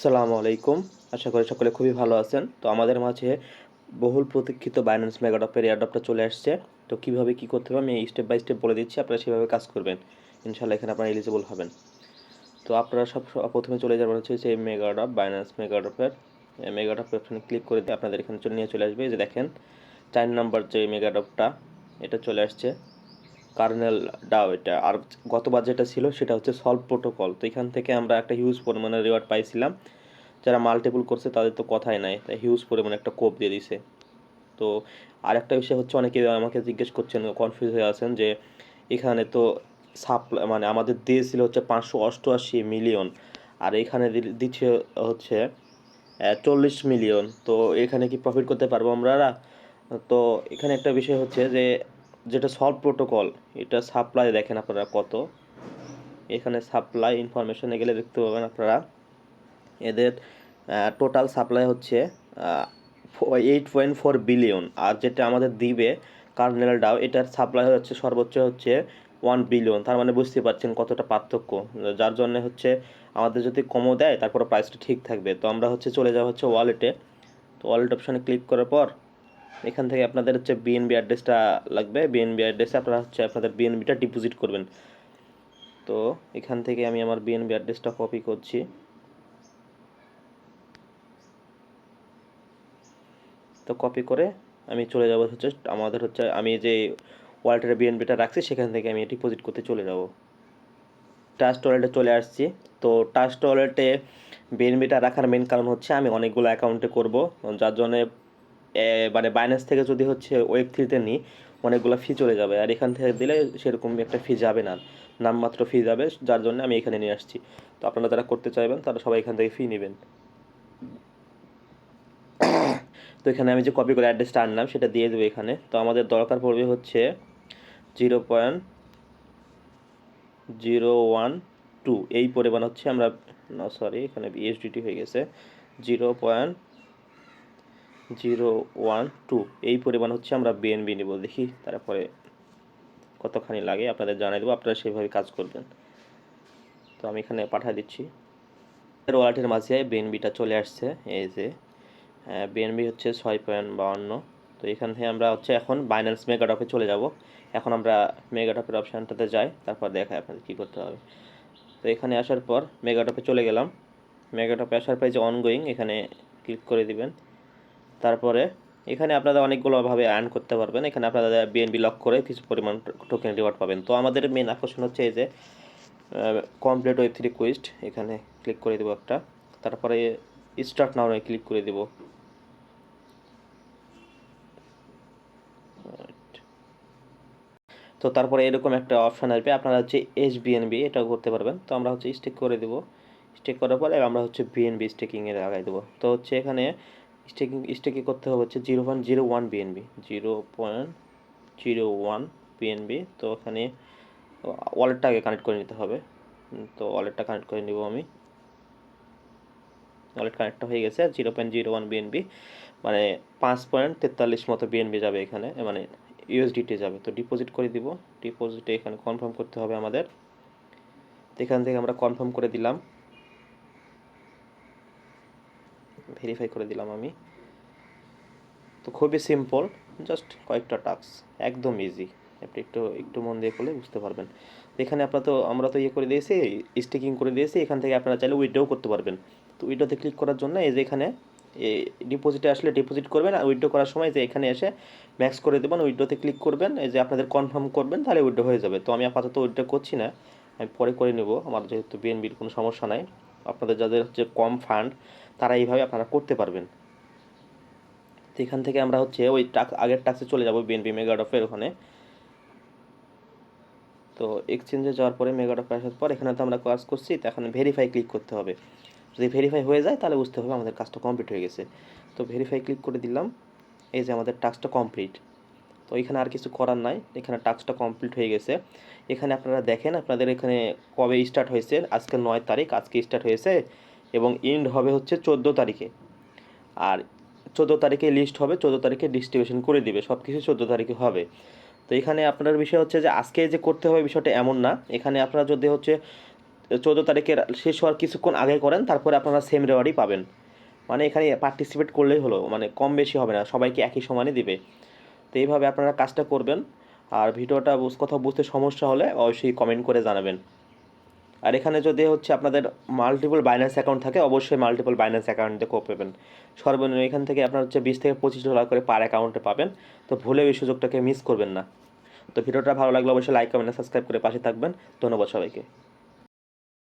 আসসালামু আলাইকুম। আশা করি সকলে খুবই ভালো আছেন। তো আমাদের মাঝে বহুল প্রতীক্ষিত বাইন্যান্স মেগাডপের এয়ারড্রপটা চলে আসছে। তো কিভাবে কি করতে হবে আমি স্টেপ বাই স্টেপ বলে দিচ্ছি, আপনারা সেভাবে কাজ করবেন। ইনশাআল্লাহ এখানে আপনারা এলিজিবল হবেন। তো আপনারা প্রথমে চলে যাবেন হচ্ছে যে মেগাডপ বাইন্যান্স মেগাডপের মেগাডপ অপশনে ক্লিক করে দিয়ে আপনাদের এখানে নিয়ে চলে আসবে। এই যে দেখেন 4 নাম্বার যে মেগাডপটা এটা চলে আসছে। কার্নেল ডাও এটা। আর গতবার যেটা ছিল সেটা হচ্ছে সলভ প্রোটোকল। তো এখান থেকে আমরা একটা হিউজ পরিমাণে রিওয়ার্ড পাইছিলাম। যারা মাল্টিপল করছে তাদের তো কথাই নাই, তাই হিউজ পরিমাণে একটা কোপ দিয়ে দিছে। তো আরেকটা বিষয় হচ্ছে, অনেকে আমাকে জিজ্ঞেস করছেন, কনফিউজ হয়ে আছেন যে এখানে তো সাপ্লাই মানে আমাদের দিয়েছিল হচ্ছে 588 মিলিয়ন, আর এখানে দিচ্ছে হচ্ছে 40 মিলিয়ন। তো এখানে কি প্রফিট করতে পারবো আমরা? তো এখানে একটা বিষয় হচ্ছে যে যেটা সলভ প্রোটোকল, এটা সাপ্লাই দেখেন আপনারা কত। এখানে সাপ্লাই ইনফরমেশনে গেলে দেখতে পাবেন আপনারা এদের টোটাল সাপ্লাই হচ্ছে 8.4 বিলিয়ন। আর যেটা আমাদের দিবে কার্নেল ডাও, এটার সাপ্লাই হচ্ছে সর্বোচ্চ হচ্ছে 1 বিলিয়ন। তার মানে বুঝতে পারছেন কতটা পার্থক্য, যার জন্য হচ্ছে আমাদের যদি কমও দেয় তারপরে প্রাইসটা ঠিক থাকবে। তো আমরা হচ্ছে চলে যাওয়া হচ্ছে ওয়ালেটে। তো ওয়ালেট অপশানে ক্লিক করার পর এখান থেকে আপনাদের হচ্ছে বিএনবি অ্যাড্রেসটা লাগবে। বিএনবি অ্যাড্রেসে আপনারা হচ্ছে আপনাদের বিএনবিটা ডিপোজিট করবেন। তো এখান থেকে আমি আমার বিএনবি অ্যাড্রেসটা কপি করছি। তো কপি করে আমি চলে যাব হচ্ছে আমাদের হচ্ছে আমি যে ওয়ালেটের বিএনবিটা রাখছি সেখান থেকে আমি ডিপোজিট করতে চলে যাব। ট্রাস্ট ওয়ালেটে চলে আসছি। তো ট্রাস্ট ওয়ালেটে বিএনবিটা রাখার মেন কারণ হচ্ছে আমি অনেকগুলো অ্যাকাউন্টে করব, যার জন্য মানে বাইন্যান্স থেকে যদি হচ্ছে ওয়েব3-তে নিই অনেকগুলো ফি চলে যাবে, আর এখান থেকে দিলে সেরকম একটা ফি যাবে না, নামমাত্র ফি যাবে, যার জন্য আমি এখানে নিয়ে আসছি। তো আপনারা যারা করতে চাইবেন তারা সবাই এখান থেকে ফি নেবেন। তো এখানে আমি যে কপি করে অ্যাড্রেসটা আনলাম সেটা দিয়ে দেবো এখানে। তো আমাদের দরকার পড়বে হচ্ছে 0.012 এই পরিমাণ হচ্ছে আমরা, না সরি এখানে বিএসডিটি হয়ে গেছে, 0.012 এই পরিমাণ হচ্ছে আমরা বিএনবি নিব। দেখি তারপরে কতখানি লাগে আপনাদের জানিয়ে দেবো, আপনারা সেভাবে কাজ করবেন। তো আমি এখানে পাঠিয়ে দিচ্ছি। ওয়ালেটের মাঝে বিএনবিটা চলে আসছে। এই যে বিএনবি হচ্ছে 6.52। তো এখান থেকে আমরা হচ্ছে এখন বাইন্যান্স মেগাডপে চলে যাব। এখন আমরা মেগাডপের অপশানটাতে যাই, তারপর দেখাই আপনাদের কী করতে হবে। তো এখানে আসার পর মেগাডপে চলে গেলাম। মেগাডপে আসার পর যে অনগোয়িং এখানে ক্লিক করে দিবেন। তারপরে এখানে আপনারা অনেকগুলোভাবে আর্ন করতে পারবেন। এখানে আপনারা বিএনবি লক করে কিছু পরিমাণ টোকেন রিওয়ার্ড পাবেন। তো আমাদের মেন আকর্ষণ হচ্ছে এই যে কমপ্লিট ওয়েব3 কুইস্ট, এখানে ক্লিক করে দেবো একটা। তারপরে স্টার্ট নাও ক্লিক করে দেবো। তো তারপরে এরকম একটা অপশান আসবে, আপনারা হচ্ছে এসবিএনবি এটাও করতে পারবেন। তো আমরা হচ্ছে স্টেক করে দেবো। স্টেক করার পরে আমরা হচ্ছে বিএনবি স্টেকিংয়ে লাগাই দেবো। তো হচ্ছে এখানে স্টেকিং করতে হবে হচ্ছে 0.01 বিএনবি, 0.01 বিএনবি। তো এখানে ওয়ালেটটা আগে কানেক্ট করে নিতে হবে। তো ওয়ালেটটা কানেক্ট করে নেব আমি। ওয়ালেট কানেক্টটা হয়ে গেছে। 0.01 বিএনবি মানে 5.43 মতো বিএনবি যাবে এখানে, মানে ইউএসডিটি যাবে। তো ডিপোজিট করে দিব। ডিপোজিটে এখানে কনফার্ম করতে হবে আমাদের। তো এখান থেকে আমরা কনফার্ম করে দিলাম, ভেরিফাই করে দিলাম আমি। তো খুবই সিম্পল, জাস্ট কয়েকটা টাস্ক, একদম ইজি। আপনি একটু একটু মন দিয়ে করলে বুঝতে পারবেন। তো এখানে আমরা তো ইয়ে করে দিয়েছি, স্টেকিং করে দিয়েছি। এখান থেকে আপনারা চাইলে উইথড্রও করতে পারবেন। তো উইথড্রোতে ক্লিক করার জন্য এই যে এখানে ডিপোজিটে আসলে ডিপোজিট করবেন, আর উইথড্রো করার সময় যে এখানে এসে ম্যাক্স করে দেবেন, উইথড্রোতে ক্লিক করবেন, এই যে আপনাদের কনফার্ম করবেন, তাহলে উইথড্রো হয়ে যাবে। তো আমি আপাতত উইথড্রো করছি না, আমি পরে করে নেব, আমার যেহেতু বিএনবির কোনো সমস্যা নাই। আপনাদের যাদের হচ্ছে কম ফান্ড তারা এইভাবে আপনারা করতে পারবেন। তো এখান থেকে আমরা হচ্ছে ওই আগের টাস্কে চলে যাব বিএনবি মেগাডপের ওখানে। তো এক্সচেঞ্জে যাওয়ার পরে মেগাডপে আসার পর এখানে তো আমরা কাজ করছি, তো এখানে ভেরিফাই ক্লিক করতে হবে। যদি ভেরিফাই হয়ে যায় তাহলে বুঝতে হবে আমাদের কাজটা কমপ্লিট হয়ে গেছে। তো ভেরিফাই ক্লিক করে দিলাম। এই যে আমাদের টাস্কটা কমপ্লিট। তো এখানে আর কিছু করার নাই, এখানে টাস্কটা কমপ্লিট হয়ে গেছে। এখানে আপনারা দেখেন আপনাদের এখানে কবে স্টার্ট হয়েছে, আজকে 9 তারিখ, আজকে স্টার্ট হয়েছে, এবং এন্ড হবে হচ্ছে 14 তারিখে। আর 14 তারিখে লিস্ট হবে, 14 তারিখে ডিস্ট্রিবিউশন করে দিবে, সব কিছু 14 তারিখে হবে। তো এখানে আপনার বিষয় হচ্ছে যে আজকে যে করতে হবে বিষয়টা এমন না। এখানে আপনারা যদি হচ্ছে 14 তারিখের শেষ হওয়ার কিছুক্ষণ আগে করেন, তারপরে আপনারা সেম রেওয়ার্ডই পাবেন। মানে এখানে পার্টিসিপেট করলেই হলো, মানে কম বেশি হবে না, সবাইকে একই সমানই দিবে। তো এইভাবে আপনারা কাজটা করবেন। আর ভিডিওটা কোথাও বুঝতে সমস্যা হলে অবশ্যই কমেন্ট করে জানাবেন। আর এখানে যদি হচ্ছে আপনাদের মাল্টিপল বাইন্যান্স অ্যাকাউন্ট থাকে, অবশ্যই মাল্টিপল বাইন্যান্স অ্যাকাউন্টে পাবেন। সর্বনিম্ন এখান থেকে আপনার হচ্ছে $20 থেকে $25 করে পার অ্যাকাউন্টে পাবেন। তো ভুলেও এই সুযোগটাকে মিস করবেন না। তো ভিডিওটা ভালো লাগলে অবশ্যই লাইক কমেন্ট সাবস্ক্রাইব করে পাশে থাকবেন। ধন্যবাদ সবাইকে।